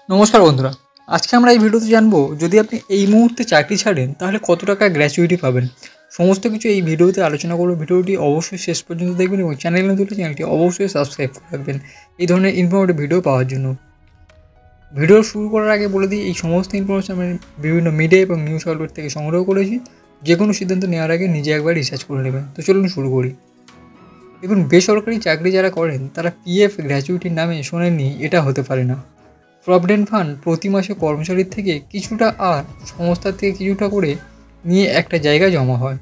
নমস্কার বন্ধুরা, আজকে আমরা এই ভিডিওতে জানবো যদি আপনি এই মুহূর্তে চাকরি ছাড়েন তাহলে কত টাকা গ্র্যাচুইটি পাবেন। সমস্ত কিছু এই ভিডিওতে আলোচনা করব। ভিডিওটি অবশ্যই শেষ পর্যন্ত দেখবেন এবং চ্যানেলটি অবশ্যই সাবস্ক্রাইব করে রাখবেন এই ধরনের ইনফরমেটিভ ভিডিও পাওয়ার জন্য। ভিডিও শুরু করার আগে বলে দিই, এই সমস্ত ইনফরমেশন আমি বিভিন্ন মিডিয়া এবং নিউজ আউটলেট থেকে সংগ্রহ করেছি। যে কোনো সিদ্ধান্ত নেওয়ার আগে নিজে একবার রিসার্চ করে নেবেন। তো চলুন শুরু করি। দেখুন, বেসরকারি চাকরি যারা করেন তারা পিএফ গ্র্যাচুইটির নামে শোনেননি, এটা হতে পারে না। প্রভিডেন্ট ফান্ড প্রতি মাসে কর্মচারীর থেকে কিছুটা আর সংস্থার থেকে কিছুটা করে নিয়ে একটা জায়গায় জমা হয়।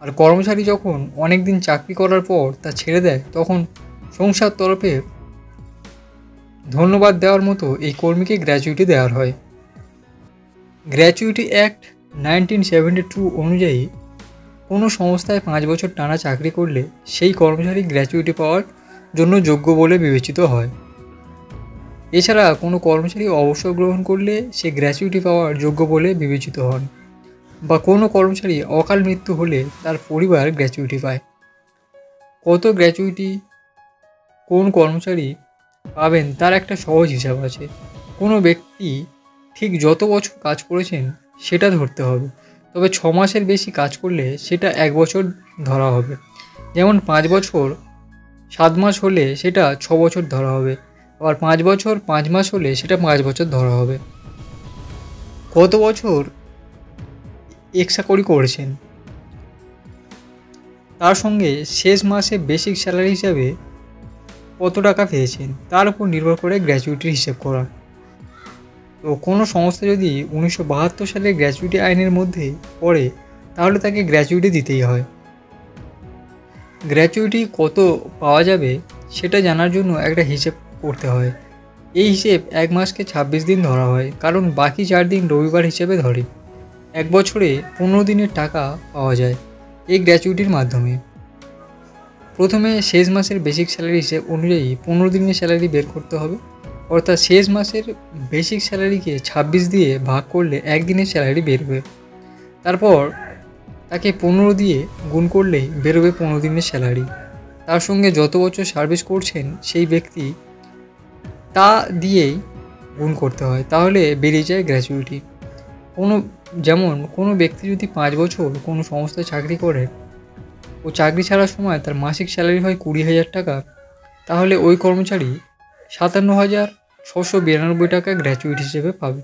আর কর্মচারী যখন অনেক দিন চাকরি করার পর তা ছেড়ে দেয়, তখন সংস্থার তরফে ধন্যবাদ দেওয়ার মতো এই কর্মীকে গ্র্যাচুইটি দেওয়ার হয়। গ্র্যাচুইটি অ্যাক্ট 1972 অনুযায়ী কোনো সংস্থায় 5 বছর টানা চাকরি করলে সেই কর্মচারী গ্র্যাচুইটি পাওয়ার জন্য যোগ্য বলে বিবেচিত হয়। এছাড়া কোনো কর্মচারী অবসর গ্রহণ করলে সে গ্র্যাচুইটি পাওয়ার যোগ্য বলে বিবেচিত হন, বা কোনো কর্মচারী অকাল মৃত্যু হলে তার পরিবার গ্র্যাচুইটি পায়। কত গ্র্যাচুইটি কোন কর্মচারী পাবেন তার একটা সহজ হিসাব আছে। কোনো ব্যক্তি ঠিক যত বছর কাজ করেছেন সেটা ধরতে হবে, তবে 6 মাসের বেশি কাজ করলে সেটা 1 বছর ধরা হবে। যেমন 5 বছর 7 মাস হলে সেটা 6 বছর ধরা হবে, আবার 5 বছর 5 মাস হলে সেটা 5 বছর ধরা হবে। কত বছর চাকরি করেছেন তার সঙ্গে শেষ মাসে বেসিক স্যালারি হিসাবে কত টাকা পেয়েছেন তার উপর নির্ভর করে গ্র্যাচুইটির হিসেব করা। তো কোনো সংস্থা যদি 1972 সালের গ্র্যাচুইটি আইনের মধ্যে পড়ে তাহলে তাকে গ্র্যাচুইটি দিতেই হয়। গ্র্যাচুইটি কত পাওয়া যাবে সেটা জানার জন্য একটা হিসেব করতে হয়। এই হিসেব 1 মাসকে 26 দিন ধরা হয়, কারণ বাকি 4 দিন রবিবার হিসেবে ধরে। 1 বছরে 15 দিনের টাকা পাওয়া যায় এই গ্র্যাচুইটির মাধ্যমে। প্রথমে শেষ মাসের বেসিক স্যালারি হিসেব অনুযায়ী 15 দিনের স্যালারি বের করতে হবে, অর্থাৎ শেষ মাসের বেসিক স্যালারিকে 26 দিয়ে ভাগ করলে 1 দিনের স্যালারি বেরোবে। তারপর তাকে 15 দিয়ে গুণ করলেই বেরোবে 15 দিনের স্যালারি। তার সঙ্গে যত বছর সার্ভিস করছেন সেই ব্যক্তি তা দিয়েই গুণ করতে হয়, তাহলে বেরিয়ে যায় গ্র্যাচুইটি। যেমন কোনো ব্যক্তি যদি 5 বছর কোনো সংস্থায় চাকরি করে ও চাকরি ছাড়ার সময় তার মাসিক স্যালারি হয় 20,000 টাকা, তাহলে ওই কর্মচারী 57,692 টাকা গ্র্যাচুইটি হিসেবে পাবে।